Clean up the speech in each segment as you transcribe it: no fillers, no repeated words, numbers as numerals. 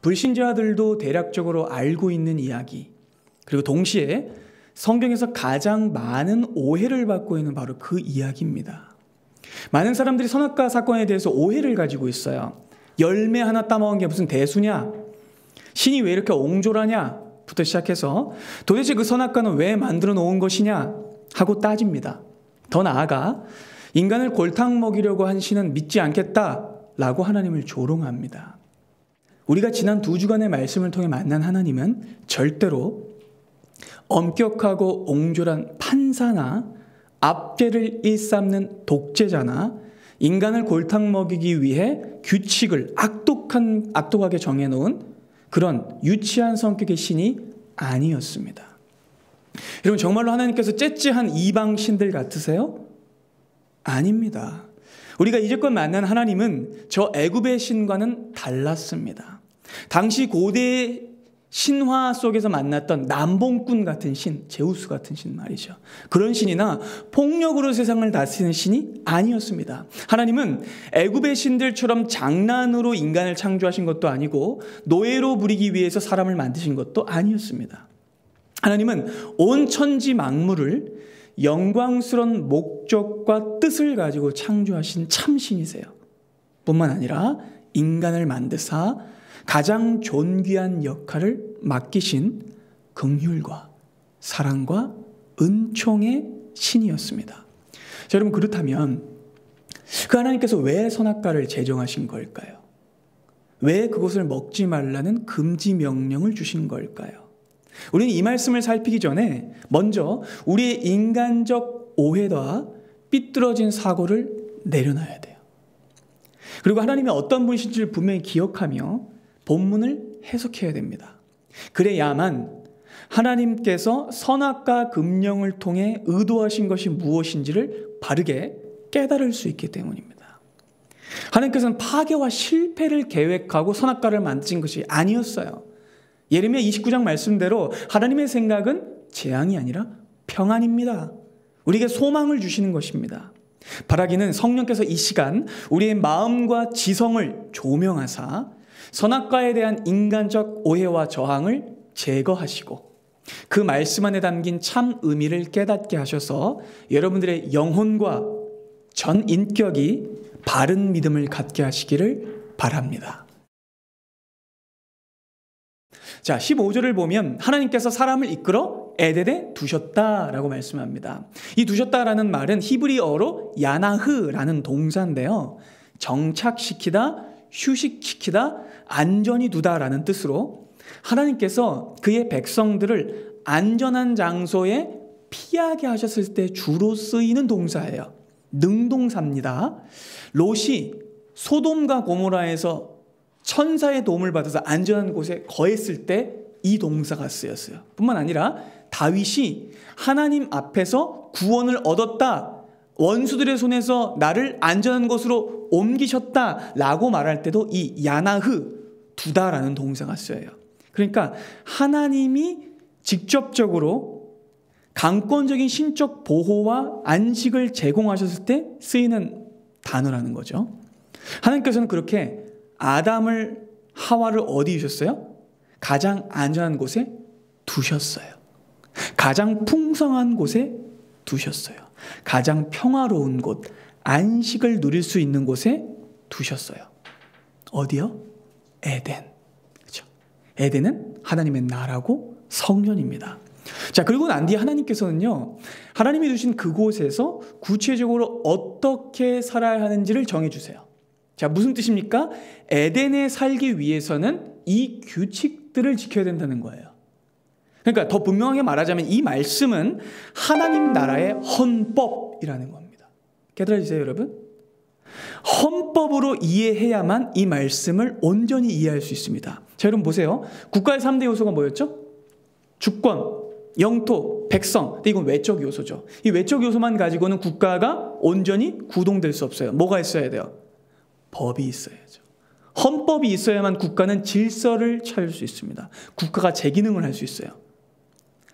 불신자들도 대략적으로 알고 있는 이야기, 그리고 동시에 성경에서 가장 많은 오해를 받고 있는 바로 그 이야기입니다. 많은 사람들이 선악과 사건에 대해서 오해를 가지고 있어요. 열매 하나 따먹은 게 무슨 대수냐? 신이 왜 이렇게 옹졸하냐? 부터 시작해서 도대체 그 선악과는 왜 만들어 놓은 것이냐? 하고 따집니다. 더 나아가 인간을 골탕 먹이려고 한 신은 믿지 않겠다라고 하나님을 조롱합니다. 우리가 지난 2주간의 말씀을 통해 만난 하나님은 절대로 엄격하고 옹졸한 판사나 압제를 일삼는 독재자나 인간을 골탕 먹이기 위해 규칙을 악독하게 정해놓은 그런 유치한 성격의 신이 아니었습니다. 여러분, 정말로 하나님께서 째째한 이방 신들 같으세요? 아닙니다. 우리가 이제껏 만난 하나님은 저 애굽의 신과는 달랐습니다. 당시 고대 신화 속에서 만났던 남봉꾼 같은 신, 제우스 같은 신 말이죠. 그런 신이나 폭력으로 세상을 다스리는 신이 아니었습니다. 하나님은 애굽의 신들처럼 장난으로 인간을 창조하신 것도 아니고 노예로 부리기 위해서 사람을 만드신 것도 아니었습니다. 하나님은 온 천지 만물을 영광스러운 목적과 뜻을 가지고 창조하신 참신이세요. 뿐만 아니라 인간을 만드사 가장 존귀한 역할을 맡기신 긍휼과 사랑과 은총의 신이었습니다. 자, 여러분, 그렇다면 그 하나님께서 왜 선악과를 제정하신 걸까요? 왜 그것을 먹지 말라는 금지 명령을 주신 걸까요? 우리는 이 말씀을 살피기 전에 먼저 우리의 인간적 오해와 삐뚤어진 사고를 내려놔야 돼요. 그리고 하나님이 어떤 분이신지를 분명히 기억하며 본문을 해석해야 됩니다. 그래야만 하나님께서 선악과 금령을 통해 의도하신 것이 무엇인지를 바르게 깨달을 수 있기 때문입니다. 하나님께서는 파괴와 실패를 계획하고 선악과를 만드신 것이 아니었어요. 예레미야 29장 말씀대로 하나님의 생각은 재앙이 아니라 평안입니다. 우리에게 소망을 주시는 것입니다. 바라기는 성령께서 이 시간 우리의 마음과 지성을 조명하사 선악과에 대한 인간적 오해와 저항을 제거하시고 그 말씀 안에 담긴 참 의미를 깨닫게 하셔서 여러분들의 영혼과 전 인격이 바른 믿음을 갖게 하시기를 바랍니다. 자, 15절을 보면 하나님께서 사람을 이끌어 에덴에 두셨다라고 말씀합니다. 이 두셨다라는 말은 히브리어로 야나흐라는 동사인데요. 정착시키다, 휴식시키다, 안전히 두다라는 뜻으로 하나님께서 그의 백성들을 안전한 장소에 피하게 하셨을 때 주로 쓰이는 동사예요. 능동사입니다. 롯이 소돔과 고모라에서 천사의 도움을 받아서 안전한 곳에 거했을 때 이 동사가 쓰였어요. 뿐만 아니라 다윗이 하나님 앞에서 구원을 얻었다, 원수들의 손에서 나를 안전한 곳으로 옮기셨다라고 말할 때도 이 야나흐, 두다라는 동사가 쓰여요. 그러니까 하나님이 직접적으로 강권적인 신적 보호와 안식을 제공하셨을 때 쓰이는 단어라는 거죠. 하나님께서는 그렇게 아담을, 하와를 어디 두셨어요? 가장 안전한 곳에 두셨어요. 가장 풍성한 곳에 두셨어요. 가장 평화로운 곳, 안식을 누릴 수 있는 곳에 두셨어요. 어디요? 에덴. 그렇죠? 에덴은 하나님의 나라고 성전입니다. 자, 그리고 난 뒤에 하나님께서는요, 하나님이 두신 그곳에서 구체적으로 어떻게 살아야 하는지를 정해주세요. 자, 무슨 뜻입니까? 에덴에 살기 위해서는 이 규칙들을 지켜야 된다는 거예요. 그러니까 더 분명하게 말하자면 이 말씀은 하나님 나라의 헌법이라는 겁니다. 깨달아지세요, 여러분? 헌법으로 이해해야만 이 말씀을 온전히 이해할 수 있습니다. 자, 여러분 보세요. 국가의 3대 요소가 뭐였죠? 주권, 영토, 백성. 근데 이건 외적 요소죠. 이 외적 요소만 가지고는 국가가 온전히 구동될 수 없어요. 뭐가 있어야 돼요? 법이 있어야죠. 헌법이 있어야만 국가는 질서를 차릴 수 있습니다. 국가가 제 기능을 할 수 있어요.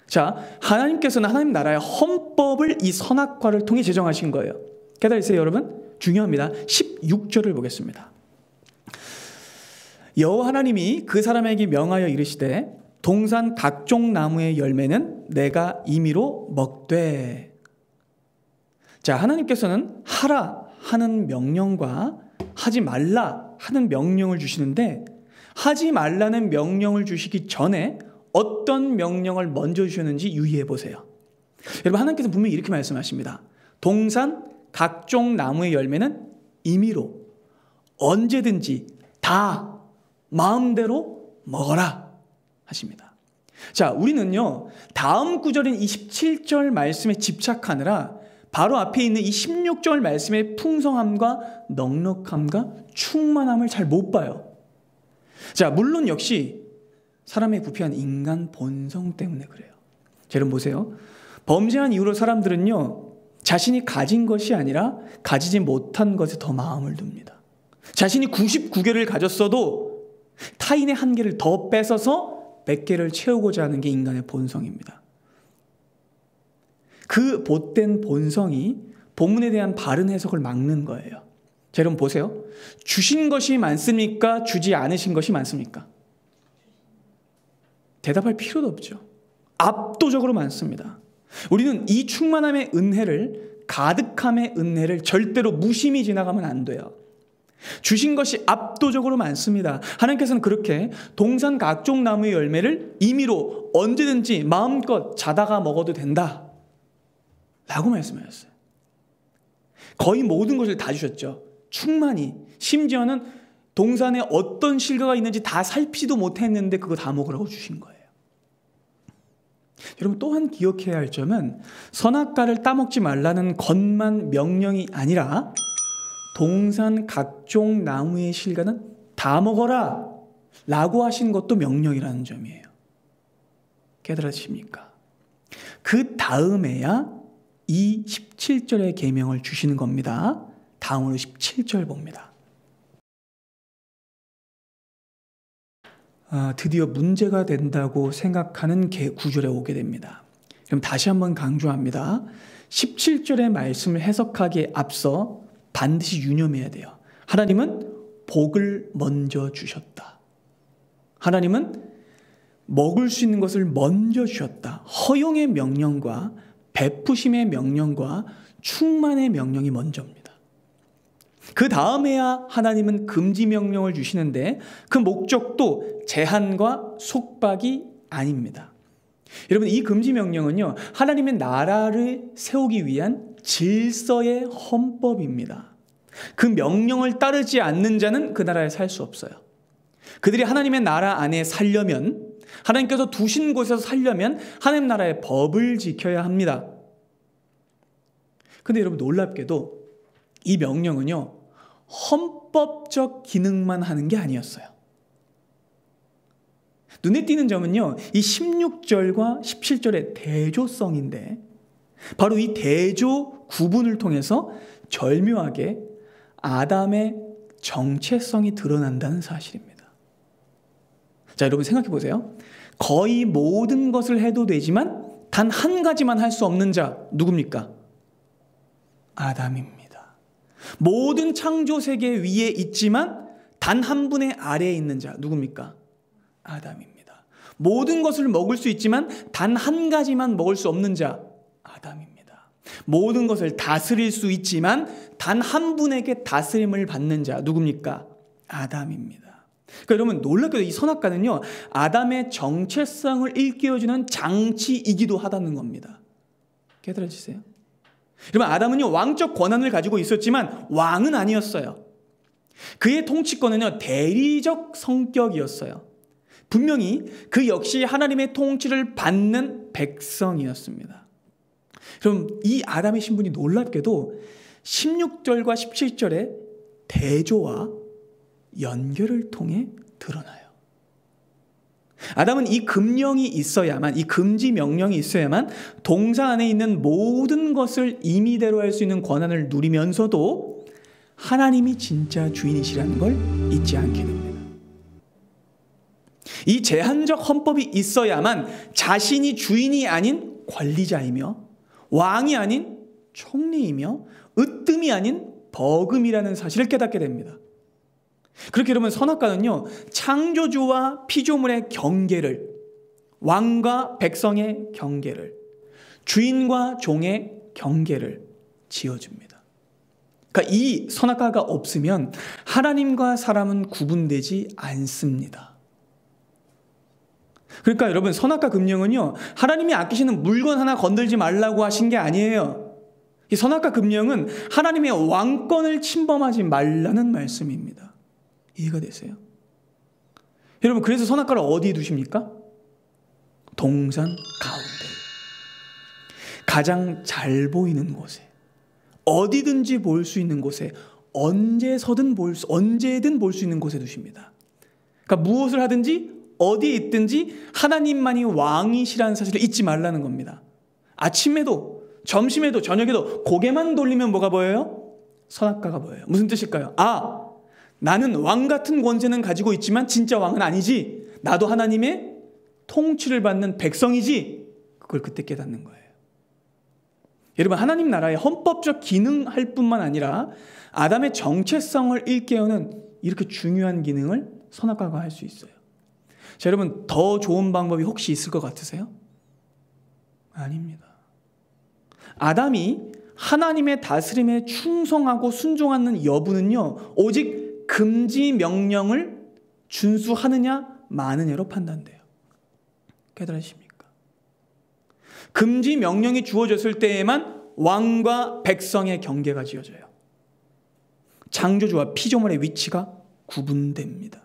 자, 하나님께서는 하나님 나라의 헌법을 이 선악과를 통해 제정하신 거예요. 깨달으세요, 여러분? 중요합니다. 16절을 보겠습니다. 여호와 하나님이 그 사람에게 명하여 이르시되 동산 각종 나무의 열매는 내가 임의로 먹되. 자, 하나님께서는 하라 하는 명령과 하지 말라 하는 명령을 주시는데, 하지 말라는 명령을 주시기 전에 어떤 명령을 먼저 주셨는지 유의해 보세요. 여러분, 하나님께서 분명히 이렇게 말씀하십니다. 동산 각종 나무의 열매는 임의로 언제든지 다 마음대로 먹어라 하십니다. 자, 우리는요, 다음 구절인 이 17절 말씀에 집착하느라 바로 앞에 있는 이 16절 말씀의 풍성함과 넉넉함과 충만함을 잘 못 봐요. 자, 물론 역시 사람의 부패한 인간 본성 때문에 그래요. 자, 여러분 보세요. 범죄한 이후로 사람들은요, 자신이 가진 것이 아니라 가지지 못한 것에 더 마음을 둡니다. 자신이 99개를 가졌어도 타인의 한 개를 더 뺏어서 100개를 채우고자 하는 게 인간의 본성입니다. 그 못된 본성이 본문에 대한 바른 해석을 막는 거예요. 자, 여러분 보세요. 주신 것이 많습니까? 주지 않으신 것이 많습니까? 대답할 필요도 없죠. 압도적으로 많습니다. 우리는 이 충만함의 은혜를, 가득함의 은혜를 절대로 무심히 지나가면 안 돼요. 주신 것이 압도적으로 많습니다. 하나님께서는 그렇게 동산 각종 나무의 열매를 임의로 언제든지 마음껏 자다가 먹어도 된다 라고 말씀하셨어요. 거의 모든 것을 다 주셨죠. 충만히. 심지어는 동산에 어떤 실과가 있는지 다 살피지도 못했는데 그거 다 먹으라고 주신 거예요. 여러분, 또한 기억해야 할 점은 선악과를 따먹지 말라는 것만 명령이 아니라 동산 각종 나무의 실과는 다 먹어라 라고 하신 것도 명령이라는 점이에요. 깨달으십니까? 그 다음에야 이 17절의 계명을 주시는 겁니다. 다음으로 17절 봅니다. 드디어 문제가 된다고 생각하는 구절에 오게 됩니다. 그럼 다시 한번 강조합니다. 17절의 말씀을 해석하기에 앞서 반드시 유념해야 돼요. 하나님은 복을 먼저 주셨다. 하나님은 먹을 수 있는 것을 먼저 주셨다. 허용의 명령과 베푸심의 명령과 충만의 명령이 먼저입니다. 그 다음에야 하나님은 금지 명령을 주시는데 그 목적도 제한과 속박이 아닙니다. 여러분, 이 금지 명령은요, 하나님의 나라를 세우기 위한 질서의 헌법입니다. 그 명령을 따르지 않는 자는 그 나라에 살 수 없어요. 그들이 하나님의 나라 안에 살려면, 하나님께서 두신 곳에서 살려면 하나님 나라의 법을 지켜야 합니다. 근데 여러분, 놀랍게도 이 명령은요, 헌법적 기능만 하는 게 아니었어요. 눈에 띄는 점은요, 이 16절과 17절의 대조성인데, 바로 이 대조 구분을 통해서 절묘하게 아담의 정체성이 드러난다는 사실입니다. 자, 여러분 생각해 보세요. 거의 모든 것을 해도 되지만 단 한 가지만 할 수 없는 자 누굽니까? 아담입니다. 모든 창조 세계 위에 있지만 단 한 분의 아래에 있는 자 누굽니까? 아담입니다. 모든 것을 먹을 수 있지만 단 한 가지만 먹을 수 없는 자 아담입니다. 모든 것을 다스릴 수 있지만 단 한 분에게 다스림을 받는 자 누굽니까? 아담입니다. 그러니까 여러분, 놀랍게도 이 선악과는요, 아담의 정체성을 일깨워주는 장치이기도 하다는 겁니다. 깨달아지세요? 여러분, 아담은요, 왕적 권한을 가지고 있었지만 왕은 아니었어요. 그의 통치권은요, 대리적 성격이었어요. 분명히 그 역시 하나님의 통치를 받는 백성이었습니다. 그럼 이 아담의 신분이 놀랍게도 16절과 17절의 대조와 연결을 통해 드러나요. 아담은 이 금령이 있어야만, 이 금지 명령이 있어야만 동산 안에 있는 모든 것을 임의대로 할 수 있는 권한을 누리면서도 하나님이 진짜 주인이시라는 걸 잊지 않게 됩니다. 이 제한적 헌법이 있어야만 자신이 주인이 아닌 관리자이며 왕이 아닌 총리이며 으뜸이 아닌 버금이라는 사실을 깨닫게 됩니다. 그렇게 여러분 선악과는요, 창조주와 피조물의 경계를, 왕과 백성의 경계를, 주인과 종의 경계를 지어줍니다. 그러니까 이 선악과가 없으면 하나님과 사람은 구분되지 않습니다. 그러니까 여러분 선악과 금령은요, 하나님이 아끼시는 물건 하나 건들지 말라고 하신 게 아니에요. 이 선악과 금령은 하나님의 왕권을 침범하지 말라는 말씀입니다. 이해가 되세요? 여러분 그래서 선악과를 어디에 두십니까? 동산 가운데, 가장 잘 보이는 곳에, 어디든지 볼 수 있는 곳에, 언제든 볼 수 있는 곳에 두십니다. 그러니까 무엇을 하든지 어디에 있든지 하나님만이 왕이시라는 사실을 잊지 말라는 겁니다. 아침에도 점심에도 저녁에도 고개만 돌리면 뭐가 보여요? 선악과가 보여요. 무슨 뜻일까요? 아, 나는 왕 같은 권세는 가지고 있지만 진짜 왕은 아니지. 나도 하나님의 통치를 받는 백성이지. 그걸 그때 깨닫는 거예요. 여러분 하나님 나라의 헌법적 기능할 뿐만 아니라 아담의 정체성을 일깨우는 이렇게 중요한 기능을 선악과가 할 수 있어요. 자, 여러분 더 좋은 방법이 혹시 있을 것 같으세요? 아닙니다. 아담이 하나님의 다스림에 충성하고 순종하는 여부는요, 오직 금지 명령을 준수하느냐 마느냐로 판단돼요. 깨달으십니까? 금지 명령이 주어졌을 때에만 왕과 백성의 경계가 지어져요. 창조주와 피조물의 위치가 구분됩니다.